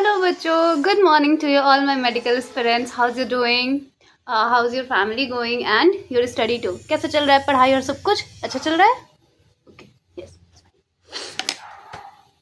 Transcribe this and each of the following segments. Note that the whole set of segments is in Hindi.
Hello बच्चों, good morning to you all my medical aspirants. How's you doing? How's your family going and your study too? कैसा चल रहा है पढ़ाई और सब कुछ अच्छा चल रहा है? Okay, yes.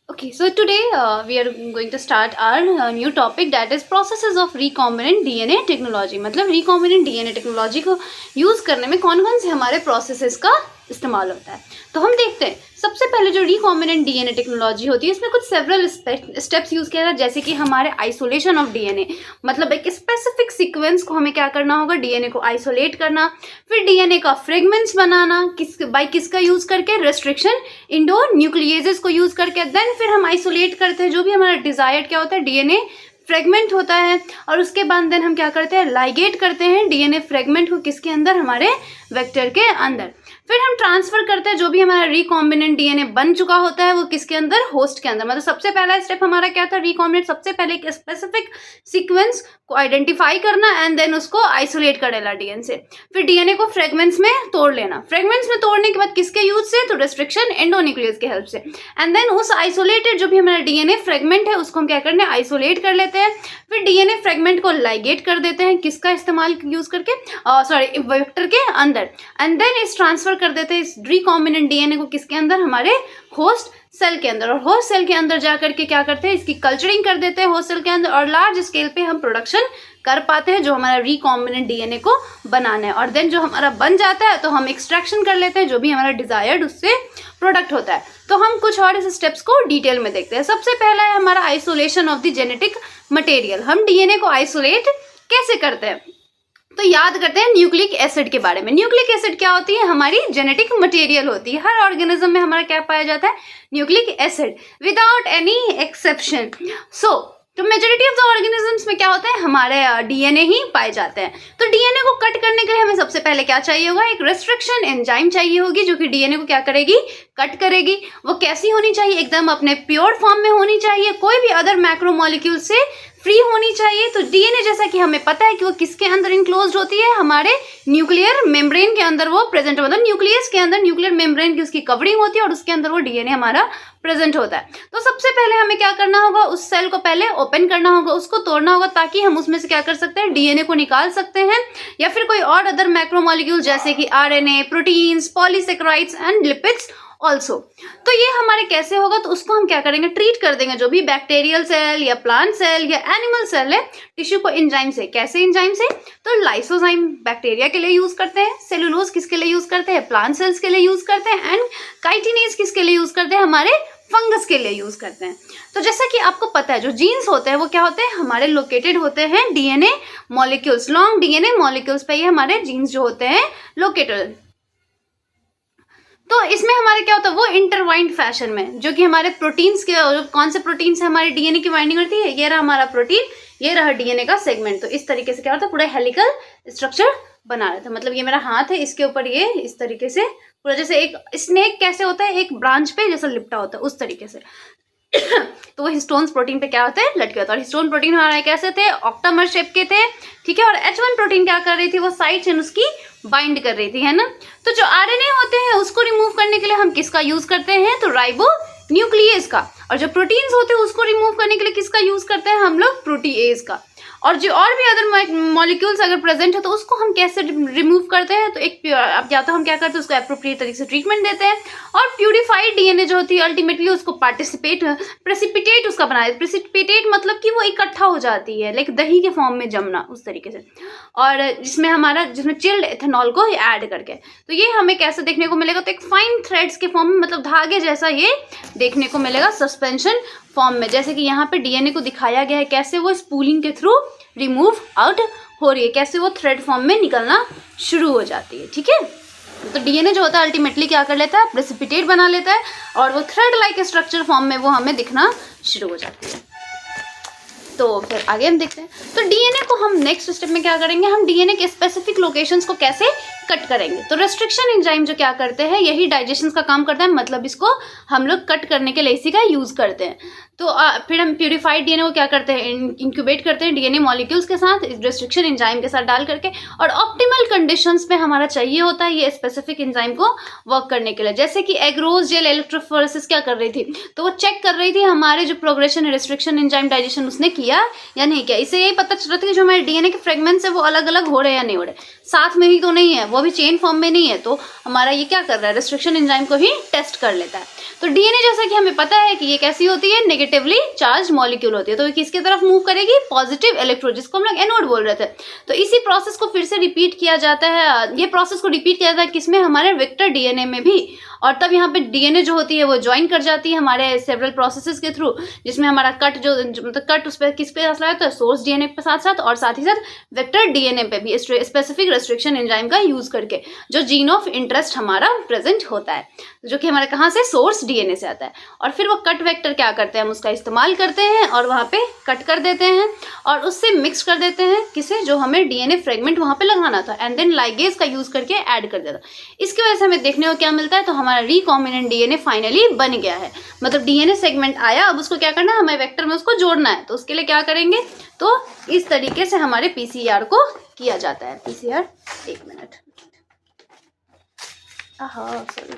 Okay, so today we are going to start our new topic, that is processes of recombinant DNA technology. मतलब recombinant DNA technology को यूज़ करने में कौन कौन से हमारे प्रोसेसेस का इस्तेमाल होता है. तो हम देखते हैं सबसे पहले जो रिकॉम्बिनेंट डीएनए टेक्नोलॉजी होती है इसमें कुछ सेवरल स्टेप्स यूज किया जाता है, जैसे कि हमारे आइसोलेशन ऑफ डीएनए, मतलब एक स्पेसिफिक सीक्वेंस को हमें क्या करना होगा, डीएनए को आइसोलेट करना, फिर डीएनए का फ्रेगमेंट्स बनाना किसका यूज करके, रेस्ट्रिक्शन इंडो न्यूक्लियेजेस को यूज करके, देन फिर हम आइसोलेट करते हैं जो भी हमारा डिजायर्ड क्या होता है, डीएनए फ्रेगमेंट होता है, और उसके बाद देन हम क्या करते हैं, लाइगेट करते हैं डीएनए फ्रेगमेंट को किसके अंदर, हमारे वेक्टर के अंदर. फिर हम ट्रांसफर करते हैं जो भी हमारा रिकॉम्बिनेंट डीएनए बन चुका होता है वो किसके अंदर, होस्ट के अंदर. मतलब सबसे पहला स्टेप हमारा क्या था, रिकॉम्बिनेंट, सबसे पहले एक स्पेसिफिक सीक्वेंस को आइडेंटिफाई करना एंड देन उसको आइसोलेट कर लेना डीएनए से. फिर डीएनए को फ्रेगमेंट्स में तोड़ लेना, फ्रेगमेंट्स में तोड़ने के बाद किसके यूज से, तो रेस्ट्रिक्शन एंडोन्यूक्लियस के हेल्प से. एंड देन उस आइसोलेटेड जो भी हमारा डीएनए फ्रेगमेंट है उसको हम क्या करते हैं, आइसोलेट कर लेते हैं. फिर डीएनए फ्रेगमेंट को लाइगेट कर देते हैं, किसका इस्तेमाल यूज करके, सॉरी वेक्टर के अंदर, एंड देन इस ट्रांसफर कर देते हैं इस रिकॉम्बिनेंट डीएनए को किसके अंदर, हमारे होस्ट सेल के अंदर. और होस्ट सेल के अंदर जाकर के क्या करते हैं, इसकी कल्चरिंग कर देते हैं होस्ट सेल के अंदर, और लार्ज स्केल पे हम प्रोडक्शन कर पाते हैं जो हमारा रिकॉम्बिनेंट डीएनए को बनाना है. और देन जो हमारा बन जाता है तो हम एक्सट्रैक्शन कर लेते हैं जो भी हमारा डिजायर्ड उससे प्रोडक्ट होता है. तो हम कुछ और इस स्टेप्स को डिटेल में देखते हैं. सबसे पहला है हमारा isolation of the genetic material. हम डीएनए को आइसोलेट कैसे करते हैं, तो याद करते हैं न्यूक्लिक एसिड के बारे में. न्यूक्लिक एसिड क्या होती है, हमारी जेनेटिक मटेरियल होती है. हर ऑर्गेनिज्म में हमारा क्या पाया जाता है, nucleic acid, without any exception. तो मेजोरिटी ऑफ द ऑर्गेनिजम्स में क्या होता है, हमारे डीएनए ही पाए जाते हैं. तो डीएनए को कट करने के लिए हमें सबसे पहले क्या चाहिए होगा, एक रेस्ट्रिक्शन एंजाइम चाहिए होगी जो कि डीएनए को क्या करेगी, कट करेगी. वो कैसी होनी चाहिए, एकदम अपने प्योर फॉर्म में होनी चाहिए, कोई भी अदर मैक्रोमोलिक्यूल से फ्री होनी चाहिए. तो डीएनए जैसा कि हमें पता है कि वो किसके अंदर इनक्लोज्ड होती है, हमारे न्यूक्लियर मेम्ब्रेन के अंदर वो प्रेजेंट, मतलब न्यूक्लियस के अंदर न्यूक्लियर मेम्ब्रेन की उसकी कवरिंग होती है और उसके अंदर वो डीएनए हमारा प्रेजेंट होता है. तो सबसे पहले हमें क्या करना होगा, उस सेल को पहले ओपन करना होगा, उसको तोड़ना होगा, ताकि हम उसमें से क्या कर सकते हैं, डीएनए को निकाल सकते हैं, या फिर कोई और अदर मैक्रोमोलिक्यूल जैसे कि RNA, proteins, polysaccharides and lipids also. तो ये हमारे कैसे होगा, तो उसको हम क्या करेंगे, ट्रीट कर देंगे जो भी बैक्टीरियल सेल या प्लांट सेल या एनिमल सेल है, टिश्यू को एंजाइम से. कैसे एंजाइम से, तो लाइसोजाइम बैक्टीरिया के लिए यूज करते हैं, सेलुलोज किसके लिए यूज करते हैं, प्लांट सेल्स के लिए यूज करते हैं, एंड काइटिनेज किसके लिए यूज करते हैं, हमारे फंगस के लिए यूज करते हैं. तो जैसा कि आपको पता है जो जीन्स होते हैं वो क्या होते हैं, हमारे लोकेटेड होते हैं DNA molecules, long DNA molecules पे ये हमारे जीन्स जो होते हैं लोकेटेड. तो इसमें हमारे क्या होता है, वो इंटरवाइंड फैशन में जो कि हमारे प्रोटीन्स के, कौन से प्रोटीन्स है हमारे डीएनए की बाइंडिंग करती है, ये रहा हमारा प्रोटीन, ये रहा डीएनए का सेगमेंट. तो इस तरीके से क्या होता है, पूरा हेलिकल स्ट्रक्चर बना रहता है. मतलब ये मेरा हाथ है, इसके ऊपर ये इस तरीके से पूरा, जैसे एक स्नेक कैसे होता है, एक ब्रांच पे जैसा लिपटा होता है उस तरीके से. तो वो हिस्टोन्स प्रोटीन पे क्या होता है, लटके होता है. और हिस्टोन प्रोटीन हमारे कैसे थे, ऑक्टामर शेप के थे, ठीक है. और H1 प्रोटीन क्या कर रही थी, वो साइड चेन उसकी बाइंड कर रही थी, है ना. तो जो आरएनए होते हैं उसको रिमूव करने के लिए हम किसका यूज करते हैं, तो राइबो न्यूक्लियस का. और जो प्रोटीन्स होते हैं उसको रिमूव करने के लिए किसका यूज करते हैं हम लोग, प्रोटीएज का. और जो और भी अदर मॉलिक्यूल्स अगर प्रेजेंट है तो उसको हम कैसे रिमूव करते हैं, तो एक अब या तो हम क्या करते हैं, उसको एप्रोप्रिएट तरीके से ट्रीटमेंट देते हैं, और प्यूरिफाइड डीएनए जो होती है अल्टीमेटली उसको प्रेसिपिटेट उसका बनाया. प्रेसिपिटेट मतलब कि वो इकट्ठा हो जाती है, लाइक दही के फॉर्म में जमना उस तरीके से, और जिसमें चिल्ड एथेनॉल को ऐड करके. तो ये हमें कैसे देखने को मिलेगा, तो एक फाइन थ्रेड्स के फॉर्म में, मतलब धागे जैसा ये देखने को मिलेगा सस्पेंशन फॉर्म में. जैसे कि यहाँ पे डीएनए को दिखाया गया है कैसे वो स्पूलिंग के थ्रू रिमूव आउट हो रही है, कैसे वो थ्रेड फॉर्म में निकलना शुरू हो जाती है, ठीक है. तो डीएनए जो होता है अल्टीमेटली क्या कर लेता है, प्रेसिपिटेट बना लेता है, और वो थ्रेड लाइक स्ट्रक्चर फॉर्म में वो हमें दिखना शुरू हो जाती है. तो फिर आगे हम देखते हैं। तो डीएनए को हम नेक्स्ट स्टेप में क्या करेंगे, हम डीएनए के स्पेसिफिक लोकेशंस को कैसे कट करेंगे। तो रेस्ट्रिक्शन एंजाइम जो क्या करते हैं, यही डाइजेशन का काम करता है, मतलब इसको हम लोग कट करने के लिए इसी का यूज करते हैं। तो फिर हम प्यूरिफाइड डीएनए को क्या करते हैं, इंक्यूबेट करते हैं डीएनए मॉलिक्यूल्स के साथ, रेस्ट्रिक्शन एंजाइम के साथ डाल करके, और ऑप्टिमल कंडीशंस में हमारा चाहिए होता है ये स्पेसिफिक एंजाइम को वर्क करने के लिए। जैसे कि एग्रोज जेल इलेक्ट्रोफोरेसिस क्या कर रही थी, तो वो चेक कर रही थी हमारे जो प्रोग्रेशन है रेस्ट्रिक्शन एंजाइम डाइजेशन उसने किया या नहीं किया। इससे यही पता चल रहा था कि जो हमारे डीएनए के फ्रेगमेंट्स है वो अलग अलग हो रहे हैं या नहीं हो रहे, साथ में ही तो नहीं है, वो भी चेन फॉर्म में नहीं है, तो हमारा ये क्या कर रहा है, रेस्ट्रिक्शन एंजाइम को ही टेस्ट कर लेता है। तो डीएनए जैसा कि हमें पता है कि ये कैसी होती है, नेगेटिवली चार्ज मॉलिक्यूल होती है, तो ये किसकी तरफ मूव करेगी, पॉजिटिव इलेक्ट्रोड, जिसको हम लोग एनोड बोल रहे थे। तो इसी प्रोसेस को फिर से रिपीट किया जाता है, ये प्रोसेस को रिपीट किया जाता है किसमें, हमारे वेक्टर डीएनए में भी। और तब यहाँ पे डीएनए जो होती है वो ज्वाइन कर जाती है हमारे सेवरल प्रोसेसेस के थ्रू, जिसमें हमारा कट जो मतलब कट उस पर किस पे असर होता है, सोर्स डीएनए के साथ साथ, और साथ ही साथ वेक्टर डीएनए पे भी स्पेसिफिक रेस्ट्रिक्शन एंजाइम का यूज करके, जो जीन ऑफ इंटरेस्ट हमारा प्रेजेंट होता है, जो कि हमारे कहाँ से, सोर्स डीएनए से आता है। और फिर वो कट वेक्टर क्या करते हैं, हम उसका इस्तेमाल करते हैं और वहाँ पे कट कर देते हैं और उससे मिक्स कर देते हैं किसे, जो हमें डीएनए फ्रेगमेंट वहाँ पे लगाना था, एंड देन लाइगेज का यूज करके ऐड कर देता। इसकी वजह से हमें देखने को क्या मिलता है, तो हमारा रिकॉम्बिनेंट डीएनए फाइनली बन गया है। मतलब डीएनए सेगमेंट आया, अब उसको क्या करना है, हमें वेक्टर में उसको जोड़ना है, तो उसके लिए क्या करेंगे, तो इस तरीके से हमारे पीसीआर को किया जाता है। पीसीआर, एक मिनट, सॉरी,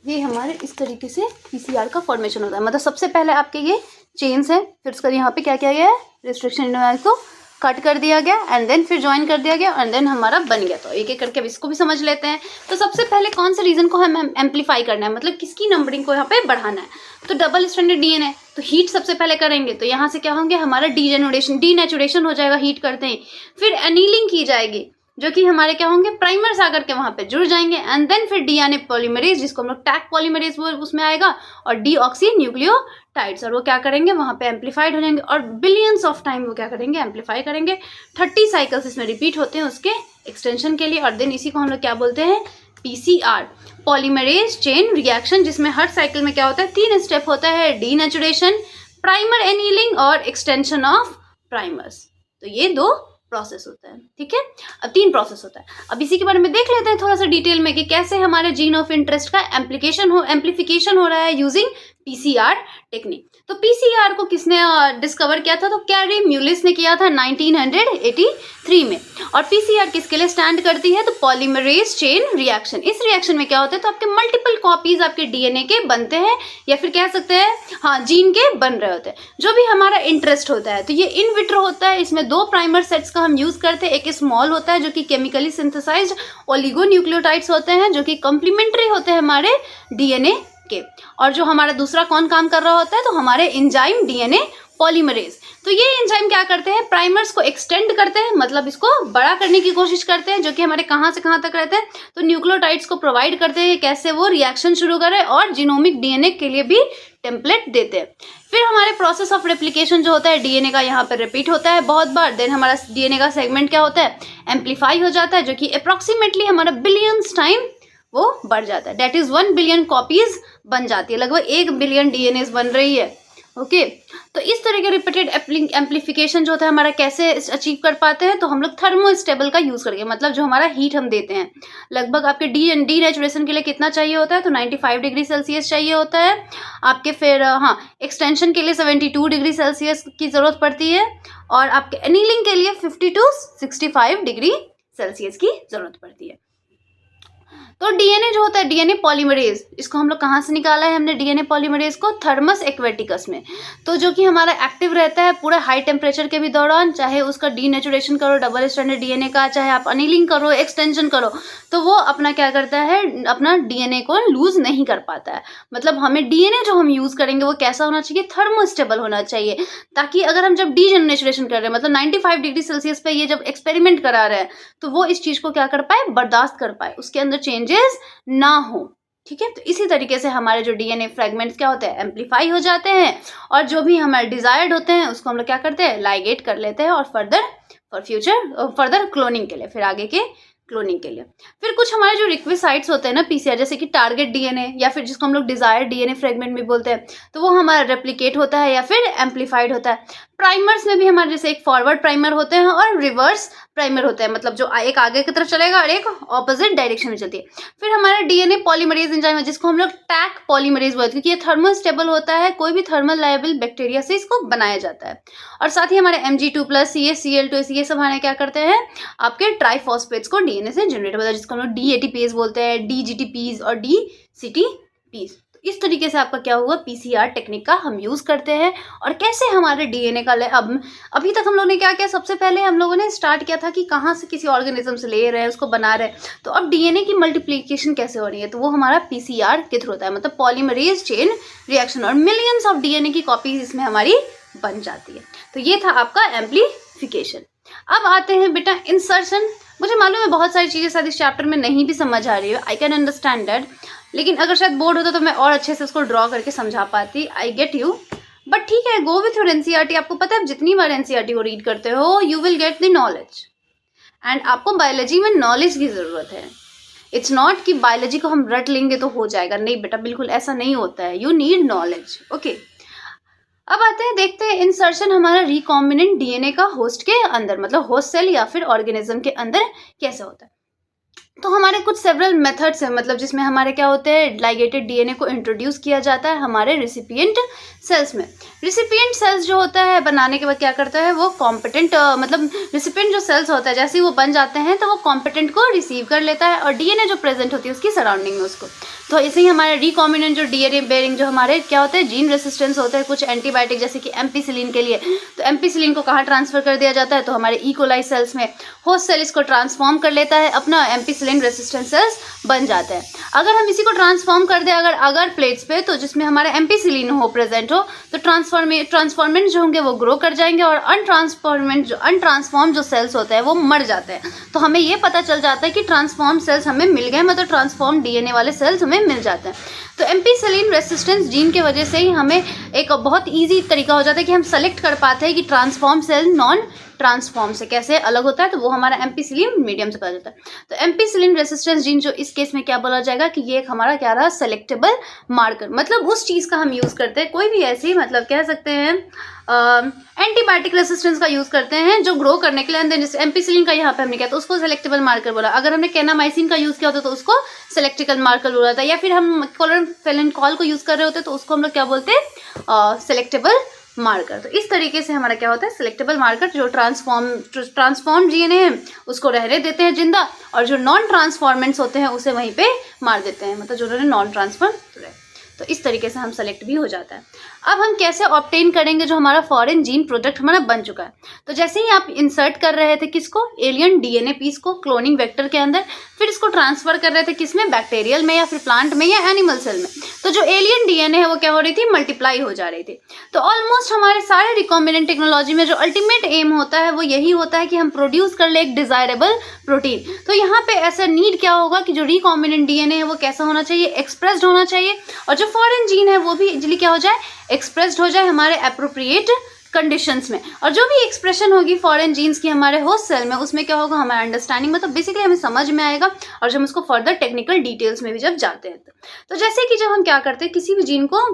ये हमारे इस तरीके से पीसीआर का फॉर्मेशन होता है। मतलब सबसे पहले आपके ये चेन्स है, फिर उसका यहाँ पे क्या किया गया है, रेस्ट्रिक्शन एंजाइम को कट कर दिया गया, एंड देन फिर ज्वाइन कर दिया गया, एंड देन हमारा बन गया। तो एक एक करके अब इसको भी समझ लेते हैं। तो सबसे पहले कौन से रीजन को हम एम्पलीफाई करना है, मतलब किसकी नंबरिंग को यहाँ पे बढ़ाना है, तो डबल स्ट्रैंडेड डीएनए, तो हीट सबसे पहले करेंगे, तो यहाँ से क्या होंगे, हमारा डीनेचुरेशन हो जाएगा हीट करते ही, फिर एनीलिंग की जाएगी, जो कि हमारे क्या होंगे, प्राइमर्स आकर के वहाँ पे जुड़ जाएंगे, एंड देन फिर डीएनए पॉलीमरेज, जिसको हम लोग टैग पॉलीमरेज उसमें आएगा, और डीऑक्सी न्यूक्लियोटाइड्स, और वो क्या करेंगे, वहाँ पे एम्पलीफाइड हो जाएंगे, और बिलियंस ऑफ टाइम वो क्या करेंगे, एम्पलीफाई करेंगे। 30 साइकिल्स इसमें रिपीट होते हैं उसके एक्सटेंशन के लिए, और देन इसी को हम लोग क्या बोलते हैं, पीसीआर, पॉलीमरेज चेन रिएक्शन, जिसमें हर साइकिल में क्या होता है, 3 स्टेप होता है, डीनेचुरेशन, प्राइमर एनीलिंग और एक्सटेंशन ऑफ प्राइमर्स। तो ये 2 प्रोसेस होता है, ठीक है। अब 3 प्रोसेस होता है। अब इसी के बारे में देख लेते हैं थोड़ा सा डिटेल में कि कैसे हमारे जीन ऑफ इंटरेस्ट का एम्प्लीफिकेशन हो रहा है यूजिंग पीसीआर टेक्निक। तो पीसीआर को किसने डिस्कवर किया था, तो कैरी म्यूलिस ने किया था 1983 में। और पीसीआर किसके लिए स्टैंड करती है, तो पॉलीमरेज चेन रिएक्शन। इस रिएक्शन में क्या होता है, तो आपके मल्टीपल कॉपीज आपके डीएनए के बनते हैं, या फिर कह सकते हैं हाँ जीन के बन रहे होते हैं, जो भी हमारा इंटरेस्ट होता है। तो ये इन विट्रो होता है, इसमें 2 प्राइमर सेट्स का हम यूज करते हैं। एक स्मॉल होता है जो कि केमिकली सिंथेसाइज्ड ओलिगोन्यूक्लियोटाइड्स होते हैं, जो कि कॉम्प्लीमेंट्री होते हैं हमारे डीएनए के। और जो हमारा दूसरा कौन काम कर रहा होता है, तो हमारे एंजाइम डीएनए पॉलीमरेज। तो ये एंजाइम क्या करते हैं, प्राइमर्स को एक्सटेंड करते हैं, मतलब इसको बड़ा करने की कोशिश करते हैं, जो कि हमारे कहाँ से कहाँ तक रहते हैं, तो न्यूक्लियोटाइड्स को प्रोवाइड करते हैं कैसे वो रिएक्शन शुरू करें, और जीनोमिक डीएनए के लिए भी टेम्पलेट देते हैं। फिर हमारे प्रोसेस ऑफ रेप्लिकेशन जो होता है डीएनए का, यहाँ पर रिपीट होता है बहुत बार। देन हमारा डीएनए का सेगमेंट क्या होता है, एम्पलीफाई हो जाता है, जो कि अप्रॉक्सीमेटली हमारा बिलियंस टाइम वो बढ़ जाता है। डेट इज 1 बिलियन कॉपीज बन जाती है, लगभग 1 बिलियन डीएनए बन रही है। ओके तो इस तरह के रिपीटेड एम्पलीफिकेशन जो होता है हमारा कैसे अचीव कर पाते हैं, तो हम लोग थर्मोस्टेबल का यूज करके, मतलब जो हमारा हीट हम देते हैं, लगभग आपके डीनेचुरेशन के लिए कितना चाहिए होता है, तो 95 डिग्री सेल्सियस चाहिए होता है आपके। फिर हाँ, एक्सटेंशन के लिए 72 डिग्री सेल्सियस की जरूरत पड़ती है, और आपके एनीलिंग के लिए 50 to 65 डिग्री सेल्सियस की जरूरत पड़ती है। तो डीएनए जो होता है, डीएनए पॉलीमरेज, इसको हम लोग कहाँ से निकाला है हमने, डीएनए पॉलीमरेज को थर्मस एक्वेटिकस में। तो जो कि हमारा एक्टिव रहता है पूरा हाई टेम्परेचर के भी दौरान, चाहे उसका डीनेचुरेशन करो डबल स्ट्रैंडेड डीएनए का, चाहे आप अनिलिंग करो, एक्सटेंशन करो, तो वो अपना क्या करता है, अपना डीएनए को लूज नहीं कर पाता है। मतलब हमें डीएनए जो हम यूज करेंगे वो कैसा होना चाहिए, थर्मोस्टेबल होना चाहिए, ताकि अगर हम जब डीजेनरेशन कर रहे हैं, मतलब 95 डिग्री सेल्सियस पे ये जब एक्सपेरिमेंट करा रहे हैं, तो वो इस चीज को क्या कर पाए, बर्दाश्त कर पाए, उसके अंदर चेंजेस ना हो। ठीक है, तो इसी तरीके से हमारे जो डीएनए फ्रेगमेंट्स क्या होते हैं, एम्पलीफाई हो जाते हैं, और जो भी हमारे डिजायर्ड होते हैं उसको हम लोग क्या करते हैं, लाइगेट कर लेते हैं, और फर्दर क्लोनिंग के लिए, फिर आगे के क्लोनिंग के लिए। फिर कुछ हमारे जो रिक्विसाइट्स होते हैं ना पीसीआर, जैसे कि टारगेट डीएनए या फिर जिसको हम लोग डिजायर डीएनए फ्रेगमेंट भी बोलते हैं, तो वो हमारा रेप्लिकेट होता है या फिर एम्पलीफाइड होता है। प्राइमर्स में भी हमारे जैसे एक फॉरवर्ड प्राइमर होते हैं और रिवर्स प्राइमर होते हैं, मतलब जो एक आगे की तरफ चलेगा और एक ऑपोजिट डायरेक्शन में चलती है। फिर हमारा डीएनए पॉलीमरेज एंजाइम है जिसको हम लोग टैक पॉलीमरेज बोलते हैं, क्योंकि ये थर्मल स्टेबल होता है, कोई भी थर्मल लायबल बैक्टीरिया से इसको बनाया जाता है। और साथ ही हमारे Mg2+, CaCl2, ये सब हमारे क्या करते हैं, आपके ट्राइफॉस्फेट्स को डीएनए से जनरेट होता है, जिसको हम लोग DATPase बोलते हैं, DGTPs और DCTPs। इस तरीके से आपका क्या हुआ, पीसीआर टेक्निक का हम यूज़ करते हैं। और कैसे हमारे डीएनए का अभी तक हम लोगों ने क्या किया, सबसे पहले हम लोगों ने स्टार्ट किया था कि कहाँ से किसी ऑर्गेनिज्म से ले रहे हैं, उसको बना रहे हैं। तो अब डीएनए की मल्टीप्लिकेशन कैसे हो रही है, तो वो हमारा पीसीआर के थ्रू होता है, मतलब पॉलीमरेज चेन रिएक्शन, और मिलियंस ऑफ डीएनए की कॉपीज इसमें हमारी बन जाती है। तो ये था आपका एम्प्लीफिकेशन। अब आते हैं बेटा इंसर्शन। मुझे मालूम है बहुत सारी चीज़ें शायद इस चैप्टर में नहीं भी समझ आ रही है, आई कैन अंडरस्टैंड दैट, लेकिन अगर शायद बोर्ड होता तो मैं और अच्छे से उसको ड्रॉ करके समझा पाती। आई गेट यू, बट ठीक है, गो विथ योर एनसीईआरटी। आपको पता है जितनी बार एनसीईआरटी को रीड करते हो you will get the knowledge, and आपको बायोलॉजी में नॉलेज की ज़रूरत है। इट्स नॉट कि बायोलॉजी को हम रट लेंगे तो हो जाएगा, नहीं बेटा, बिल्कुल ऐसा नहीं होता है, यू नीड नॉलेज। ओके, अब आते हैं, देखते हैं इंसर्शन हमारा रिकॉम्बिनेंट डीएनए का होस्ट के अंदर, मतलब होस्ट सेल या फिर ऑर्गेनिज्म के अंदर कैसे होता है। तो हमारे कुछ सेवरल मेथड्स हैं, मतलब जिसमें हमारे क्या होते हैं, लाइगेटेड डीएनए को इंट्रोड्यूस किया जाता है हमारे रिसिपिएंट सेल्स में। रिसिपिएंट सेल्स जो होता है बनाने के बाद क्या करता है, वो कॉम्पिटेंट, मतलब रिसिपिएंट जो सेल्स होता है जैसे ही वो बन जाते हैं तो वो कॉम्पिटेंट को रिसीव कर लेता है, और डीएनए जो प्रेजेंट होती है उसकी सराउंडिंग में उसको। तो ऐसे ही हमारे रिकॉम्बिनेंट जो डीएनए बेयरिंग जो हमारे क्या होते हैं, जीन रेसिस्टेंस होते हैं कुछ एंटीबायोटिक जैसे कि एम्पीसिलिन के लिए, तो एम्पीसिलिन को कहाँ ट्रांसफर कर दिया जाता है, तो हमारे इकोलाई सेल्स में। होस्ट सेल इसको ट्रांसफॉर्म कर लेता है, अपना एम्पीसिलिन रेसिस्टेंट सेल्स बन जाते हैं। अगर हम इसी को ट्रांसफॉर्म कर दें अगर प्लेट्स पे, तो जिसमें हमारा एम्पीसिलिन हो प्रेजेंट हो, तो ट्रांसफॉर्मेंट जो होंगे वो ग्रो कर जाएंगे, और अनट्रांसफॉर्म जो सेल्स होते हैं वो मर जाते हैं। तो हमें ये पता चल जाता है कि ट्रांसफॉर्म सेल्स हमें मिल गए, मतलब ट्रांसफॉर्म डीएनए वाले सेल्स हमें मिल जाते हैं। तो एम्पीसिलिन रेसिस्टेंस जीन के वजह से ही हमें एक बहुत ईजी तरीका हो जाता है कि हम सेलेक्ट कर पाते हैं कि ट्रांसफॉर्म सेल नॉन ट्रांसफॉर्म से कैसे अलग होता है, तो वो हमारा एम्पीसिलिन मीडियम से पता जाता है। तो एम्पीसिलिन रेसिस्टेंस जीन जो इस केस में क्या बोला जाएगा कि ये एक हमारा क्या रहा, सेलेक्टेबल मार्कर, मतलब उस चीज़ का हम यूज़ करते हैं, कोई भी ऐसी, मतलब कह सकते हैं एंटीबायोटिक रेसिस्टेंस का यूज़ करते हैं जो ग्रो करने के लिए। अंदर जैसे एम्पीसिलिन का यहाँ पे हमने किया तो उसको सेलेक्टेबल मार्कर बोला, अगर हमने केनामाइसिन का यूज़ किया होता तो उसको सेलेक्टिकल मार्कर बोला था, या फिर हम क्लोराम्फेनिकॉल को यूज़ कर रहे होते तो उसको हम लोग क्या बोलते हैं, सेलेक्टेबल मार्कर। तो इस तरीके से हमारा क्या होता है, सिलेक्टेबल मार्कर, जो ट्रांसफॉर्म डीएनए है उसको रहने देते हैं जिंदा, और जो नॉन ट्रांसफॉर्मेंट्स होते हैं उसे वहीं पे मार देते हैं, मतलब जो उन्होंने नॉन ट्रांसफॉर्म रहे। तो इस तरीके से हम सेलेक्ट भी हो जाता है। अब हम कैसे ऑब्टेन करेंगे जो हमारा फॉरेन जीन प्रोडक्ट हमारा बन चुका है। तो जैसे ही आप इंसर्ट कर रहे थे किसको, एलियन डीएनए पीस को क्लोनिंग वेक्टर के अंदर, फिर इसको ट्रांसफर कर रहे थे किसमें, बैक्टीरियल में या फिर प्लांट में या एनिमल सेल में, तो जो एलियन डीएनए है वो क्या हो रही थी, मल्टीप्लाई हो जा रही थी। तो ऑलमोस्ट हमारे सारे रिकॉम्बिनेंट टेक्नोलॉजी में जो अल्टीमेट एम होता है वो यही होता है कि हम प्रोड्यूस कर ले एक डिजायरेबल प्रोटीन। तो यहाँ पे ऐसा नीड क्या होगा कि जो रिकॉम्बिनेंट डीएनए है वो कैसा होना चाहिए, एक्सप्रेस्ड होना चाहिए, और जो फॉरेन जीन है वो भी इजिली क्या हो जाए, एक्सप्रेस्ड हो जाए हमारे एप्रोप्रिएट कंडीशंस में। और जो भी एक्सप्रेशन होगी फॉरेन जीन्स की हमारे होस्ट सेल में, उसमें क्या होगा, हमारा अंडरस्टैंडिंग, मतलब बेसिकली हमें समझ में आएगा, और जब हम उसको फर्दर टेक्निकल डिटेल्स में भी जब जाते हैं तो जैसे कि जब हम क्या करते हैं, किसी भी जीन को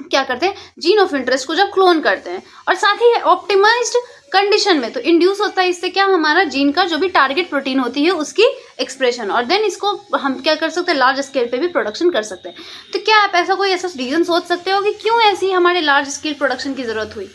क्या करते हैं, जीन ऑफ इंटरेस्ट को जब क्लोन करते हैं और साथ ही ऑप्टिमाइज्ड कंडीशन में, तो इंड्यूस होता है इससे क्या, हमारा जीन का जो भी टारगेट प्रोटीन होती है उसकी एक्सप्रेशन, और देन इसको हम क्या कर सकते हैं, लार्ज स्केल पे भी प्रोडक्शन कर सकते हैं। तो क्या आप ऐसा कोई ऐसा रीजन सोच सकते हो कि क्यों ऐसी हमारे लार्ज स्केल प्रोडक्शन की जरूरत हुई,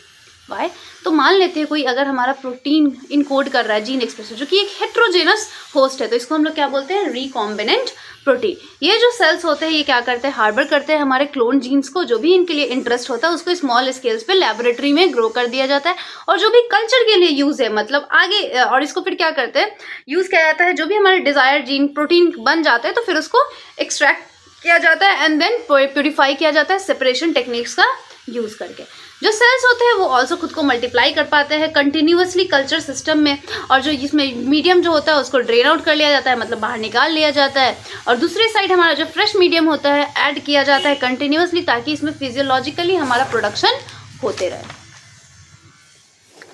वाई? तो मान लेते हैं कोई अगर हमारा प्रोटीन इनकोड कर रहा है जीन एक्सप्रेशन, जो कि एक हेट्रोजेनस होस्ट है, तो इसको हम लोग क्या बोलते हैं, रिकॉम्बिनेंट प्रोटीन। ये जो सेल्स होते हैं ये क्या करते हैं, हार्बर करते हैं हमारे क्लोन जीन्स को, जो भी इनके लिए इंटरेस्ट होता है उसको स्मॉल स्केल्स पे लेबोरेटरी में ग्रो कर दिया जाता है, और जो भी कल्चर के लिए यूज है, मतलब आगे, और इसको फिर क्या करते हैं, यूज किया जाता है, जो भी हमारे डिजायर जीन प्रोटीन बन जाता है तो फिर उसको एक्सट्रैक्ट किया जाता है एंड देन प्योरीफाई किया जाता है सेपरेशन टेक्निक्स का यूज करके। जो सेल्स होते हैं वो ऑल्सो खुद को मल्टीप्लाई कर पाते हैं कंटिन्यूअसली कल्चर सिस्टम में, और जो इसमें मीडियम जो होता है उसको ड्रेन आउट कर लिया जाता है, मतलब बाहर निकाल लिया जाता है, और दूसरी साइड हमारा जो फ्रेश मीडियम होता है ऐड किया जाता है कंटिन्यूअसली, ताकि इसमें फिजियोलॉजिकली हमारा प्रोडक्शन होते रहे।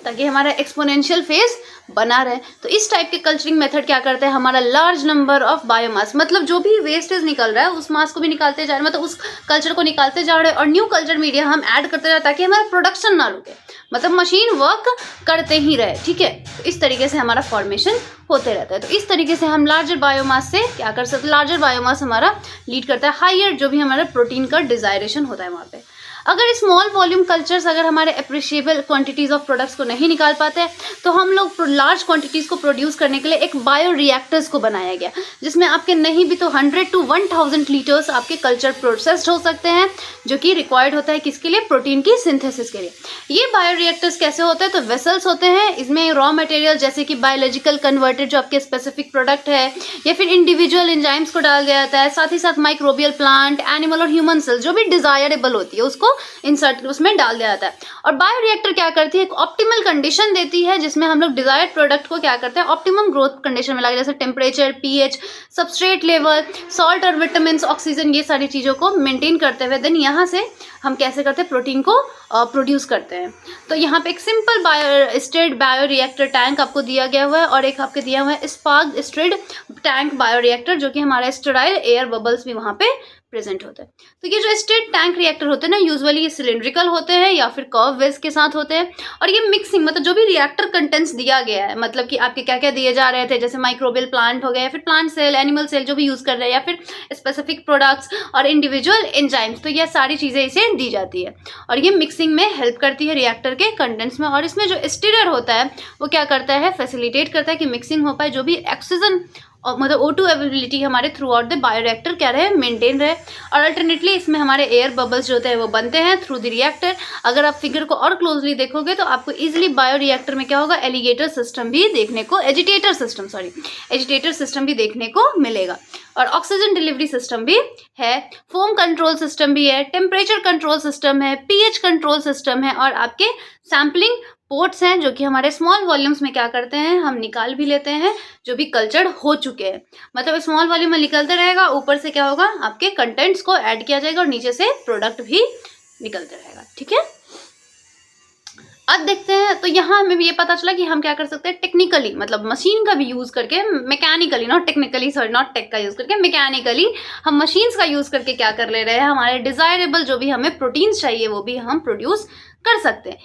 ताकि हमारा एक्सपोनेंशियल फेज बना रहे। तो इस टाइप के कल्चरिंग मेथड क्या करते हैं, हमारा लार्ज नंबर ऑफ बायोमास, मतलब जो भी वेस्टेज निकल रहा है उस मास को भी निकालते जा रहे हैं, मतलब उस कल्चर को निकालते जा रहे हैं और न्यू कल्चर मीडिया हम ऐड करते जा रहे हैं ताकि हमारा प्रोडक्शन ना रुके, मतलब मशीन वर्क करते ही रहे। ठीक है, तो इस तरीके से हमारा फॉर्मेशन होते रहता है। तो इस तरीके से हम लार्जर बायोमास से क्या कर सकते हैं, लार्जर बायोमास हमारा लीड करता है हायर जो भी हमारा प्रोटीन का डिजायरेशन होता है वहाँ पे। अगर स्मॉल वॉल्यूम कल्चर्स अगर हमारे अप्रिशिएबल क्वांटिटीज ऑफ प्रोडक्ट्स को नहीं निकाल पाते हैं तो हम लोग लार्ज क्वांटिटीज को प्रोड्यूस करने के लिए एक बायो रिएक्टर्स को बनाया गया, जिसमें आपके नहीं भी तो 100 to 1000 लीटर्स आपके कल्चर प्रोसेस्ड हो सकते हैं, जो कि रिक्वायर्ड होता है किसके लिए, प्रोटीन की सिंथेसिस के लिए। ये बायो रिएक्टर्स कैसे होते हैं, तो वेसल्स होते हैं, इसमें रॉ मटेरियल जैसे कि बायोलॉजिकल कन्वर्टेड जो आपके स्पेसिफिक प्रोडक्ट है या फिर इंडिविजुअल एंजाइम्स को डाल दिया जाता है, साथ ही साथ माइक्रोबियल प्लांट, एनिमल और ह्यूमन सेल्स जो भी डिजायरेबल होती है उसको इंसर्ट उसमें डाल दिया जाता है। और बायोरिएक्टर क्या करती है, एक ऑप्टिमल कंडीशन देती है जिसमें हम लोग डिजायर्ड प्रोडक्ट को क्या करते हैं, ऑप्टिमम ग्रोथ कंडीशन में लाके, जैसे temperature, pH, substrate level, salt और विटामिन, ऑक्सीजन, ये सारी चीज़ों को मेंटेन करते हुए देन यहाँ से हम कैसे करते हैं, प्रोटीन को प्रोड्यूस करते हैं। तो यहाँ पे एक सिंपल स्टिर्ड बायोरिएक्टर टैंक आपको दिया गया हुआ है और एक आपके दिया हुआ है स्पार्क्ड स्टिर्ड टैंक बायोरिएक्टर, जो कि हमारा स्टेराइल एयर बबल्स भी वहाँ पे प्रेजेंट होता है। तो ये जो स्टेट टैंक रिएक्टर होते हैं ना, यूजुअली ये सिलिंड्रिकल होते हैं या फिर कर्व वेज के साथ होते हैं, और ये मिक्सिंग मतलब जो भी रिएक्टर कंटेंट्स दिया गया है, मतलब कि आपके क्या क्या दिए जा रहे थे, जैसे माइक्रोबियल प्लांट हो गया या फिर प्लांट सेल, एनिमल सेल जो भी यूज कर रहे हैं, या फिर स्पेसिफिक प्रोडक्ट्स और इंडिविजुअल एंजाइम्स, तो ये सारी चीजें इसे दी जाती है और ये मिक्सिंग में हेल्प करती है रिएक्टर के कंटेंट्स में। और इसमें जो स्टीरर होता है वो क्या करता है, फैसिलिटेट करता है कि मिक्सिंग हो पाए, जो भी ऑक्सीजन और मतलब O2 अवेलेबिलिटी हमारे थ्रू आउट द बायोरिएक्टर क्या रहे, मेंटेन रहे। और अल्टरनेटली इसमें हमारे एयर बबल्स जो होते हैं वो बनते हैं थ्रू द रिएक्टर। अगर आप फिगर को और क्लोजली देखोगे तो आपको इजीली बायोरिएक्टर में क्या होगा, एलिगेटर सिस्टम भी देखने को, एजिटेटर सिस्टम भी देखने को मिलेगा। और ऑक्सीजन डिलीवरी सिस्टम भी है, फोम कंट्रोल सिस्टम भी है, टेम्परेचर कंट्रोल सिस्टम है, पीएच कंट्रोल सिस्टम है, और आपके सैम्पलिंग पोर्ट्स हैं जो कि हमारे स्मॉल वॉल्यूम्स में क्या करते हैं, हम निकाल भी लेते हैं जो भी कल्चर हो चुके हैं। मतलब स्मॉल वॉल्यूम में निकलते रहेगा, ऊपर से क्या होगा, आपके कंटेंट्स को ऐड किया जाएगा और नीचे से प्रोडक्ट भी निकलते रहेगा। ठीक है, अब देखते हैं। तो यहाँ हमें भी ये पता चला कि हम क्या कर सकते हैं टेक्निकली, मतलब मशीन का भी यूज करके, mechanically not technically, sorry not tech का यूज करके, मैकेनिकली हम मशीन्स का यूज करके क्या कर ले रहे हैं, हमारे डिजायरेबल जो भी हमें प्रोटीन्स चाहिए वो भी हम प्रोड्यूस कर सकते हैं।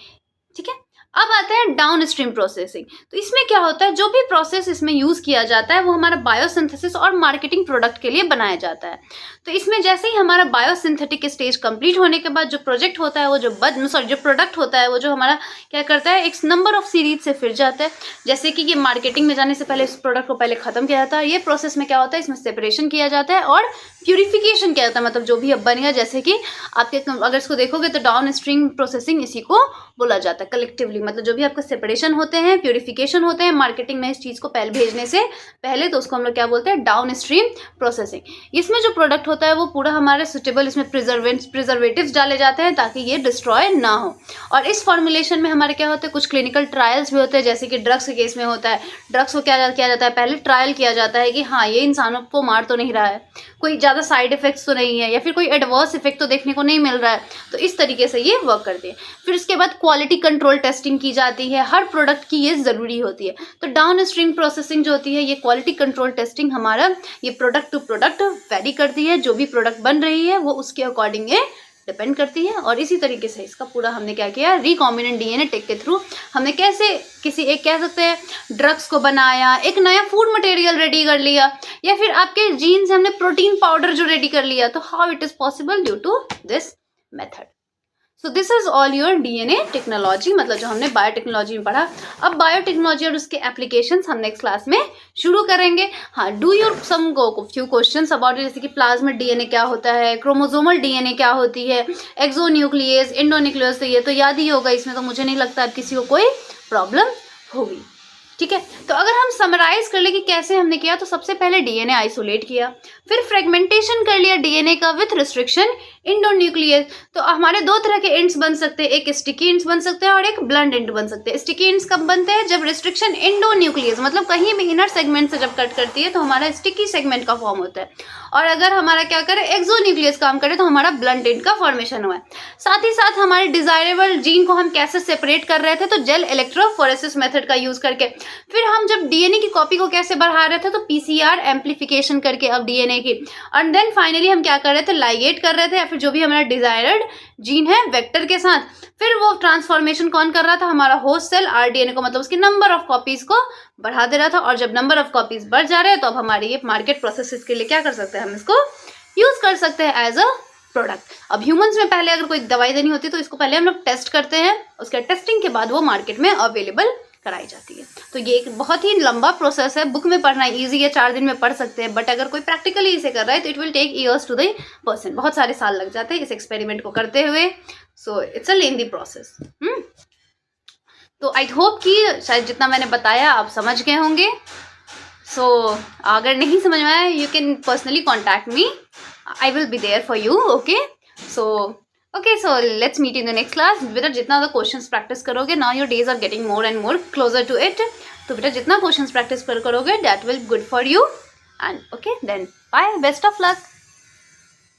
ठीक है, अब आते हैं डाउन स्ट्रीम प्रोसेसिंग। तो इसमें क्या होता है, जो भी प्रोसेस इसमें यूज किया जाता है वो हमारा बायोसिंथेसिस और मार्केटिंग प्रोडक्ट के लिए बनाया जाता है। तो इसमें जैसे ही हमारा बायोसिंथेटिक स्टेज कंप्लीट होने के बाद जो प्रोजेक्ट होता है वो जो प्रोडक्ट होता है वो जो हमारा क्या करता है, एक नंबर ऑफ सीरीज से फिर जाता है। जैसे कि ये मार्केटिंग में जाने से पहले इस प्रोडक्ट को पहले खत्म किया जाता है। ये प्रोसेस में क्या होता है, इसमें सेपरेशन किया जाता है और प्यूरिफिकेशन किया जाता है, मतलब जो भी अब बनेगा, जैसे कि आपके अगर इसको देखोगे तो डाउन स्ट्रीम प्रोसेसिंग इसी को बोला जाता है कलेक्टिवली। मतलब जो भी आपका सेपरेशन होते हैं, प्यूरिफिकेशन होते हैं मार्केटिंग में इस चीज़ को पहले भेजने से पहले, तो उसको हम लोग क्या बोलते हैं, डाउन स्ट्रीम प्रोसेसिंग। इसमें जो प्रोडक्ट होता है वो पूरा हमारे सुटेबल, इसमें प्रिजर्वेटिव्स डाले जाते हैं ताकि ये डिस्ट्रॉय ना हो। और इस फॉर्मुलेशन में हमारे क्या होते हैं, कुछ क्लिनिकल ट्रायल्स भी होते हैं, जैसे कि ड्रग्स के केस में होता है। ड्रग्स को क्या किया जाता है, पहले ट्रायल किया जाता है कि हाँ ये इंसानों को मार तो नहीं रहा है, कोई ज़्यादा साइड इफेक्ट्स तो नहीं है, या फिर कोई एडवर्स इफेक्ट तो देखने को नहीं मिल रहा है। तो इस तरीके से ये वर्क करती है। फिर उसके बाद क्वालिटी कंट्रोल टेस्टिंग की जाती है, हर प्रोडक्ट की ये ज़रूरी होती है। तो डाउन स्ट्रीम प्रोसेसिंग जो होती है, ये क्वालिटी कंट्रोल टेस्टिंग हमारा ये प्रोडक्ट टू प्रोडक्ट वेरी करती है। जो भी प्रोडक्ट बन रही है वो उसके अकॉर्डिंग ये डिपेंड करती है। और इसी तरीके से इसका पूरा हमने क्या किया, रिकॉम्बिनेंट डीएनए टेक के थ्रू हमने कैसे किसी एक कह सकते हैं ड्रग्स को बनाया, एक नया फूड मटेरियल रेडी कर लिया, या फिर आपके जीन से हमने प्रोटीन पाउडर जो रेडी कर लिया। तो how it is possible due to this method. So this is all your DNA technology, मतलब जो हमने बायोटेक्नोलॉजी में पढ़ा। अब बायोटेक्नोलॉजी और उसके एप्लीकेशंस हम नेक्स्ट क्लास में शुरू करेंगे। हाँ, do your some few questions about it, जैसे कि प्लाज्मिड डीएनए क्या होता है, क्रोमोसोमल डीएनए क्या होती है, एक्सोन्यूक्लियस, एंडोन्यूक्लियस, तो ये तो याद ही होगा, इसमें तो मुझे नहीं लगता अब किसी को कोई प्रॉब्लम होगी। ठीक है। तो अगर हम समराइज कर ले कि कैसे हमने किया, तो सबसे पहले डीएनए आइसोलेट किया, फिर फ्रेगमेंटेशन कर लिया डीएनए का विथ रिस्ट्रिक्शन इंडोन्यूक्लियस। तो हमारे दो तरह के एंड्स बन सकते हैं, एक स्टिकी एंड्स बन सकते हैं और एक ब्लंट एंड बन सकते हैं। स्टिकी एंड्स कब बनते हैं, जब रिस्ट्रिक्शन इंडोन्यूक्लियस मतलब कहीं भी इनर सेगमेंट से जब कट करती है तो हमारा स्टिकी सेगमेंट का फॉर्म होता है, और अगर हमारा क्या करे एक्सोन्यूक्लियस काम करे तो हमारा ब्लंट एंड का फॉर्मेशन हुआ है। साथ ही साथ हमारे डिजायरेबल जीन को हम कैसे सेपरेट कर रहे थे, तो जेल इलेक्ट्रोफोरेसिस मेथड का यूज करके। फिर हम जब डीएनए की कॉपी को कैसे बढ़ा रहे थे, तो पीसीआर एम्पलीफिकेशन करके अब डीएनए की, और देन फाइनली हम क्या कर रहे थे, लाइगेट कर रहे थे, या फिर जो भी हमारा डिजायर्ड जीन है वेक्टर के साथ। फिर वो ट्रांसफॉर्मेशन कौन कर रहा था, हमारा होस्ट सेल आरडीएनए को, मतलब उसकी नंबर ऑफ कॉपीज को बढ़ा दे रहा था। और जब नंबर ऑफ कॉपीज बढ़ जा रहे हैं तो अब हमारे ये मार्केट प्रोसेसेस के लिए क्या कर सकते हैं, हम इसको यूज कर सकते हैं एज अ प्रोडक्ट। अब ह्यूमंस में पहले अगर कोई दवाई देनी होती है तो इसको पहले हम लोग टेस्ट करते हैं, उसके टेस्टिंग के बाद वो मार्केट में अवेलेबल कराई जाती है। तो ये एक बहुत ही लंबा प्रोसेस है, बुक में पढ़ना इजी है, 4 दिन में पढ़ सकते हैं, बट अगर कोई प्रैक्टिकली इसे कर रहा है तो it will take years to the person, बहुत सारे साल लग जाते हैं इस एक्सपेरिमेंट को करते हुए। So it's a lengthy process. तो आई होप कि शायद जितना मैंने बताया आप समझ गए होंगे। सो अगर नहीं समझ में आया, you can personally contact me, I will be there for you. Okay, so let's meet in the next class. बेटा जितना ज़्यादा क्वेश्चंस प्रैक्टिस करोगे, now your days are getting more and more closer to it, तो बेटा जितना क्वेश्चंस प्रैक्टिस करोगे that will good for you. And okay then bye, best of luck.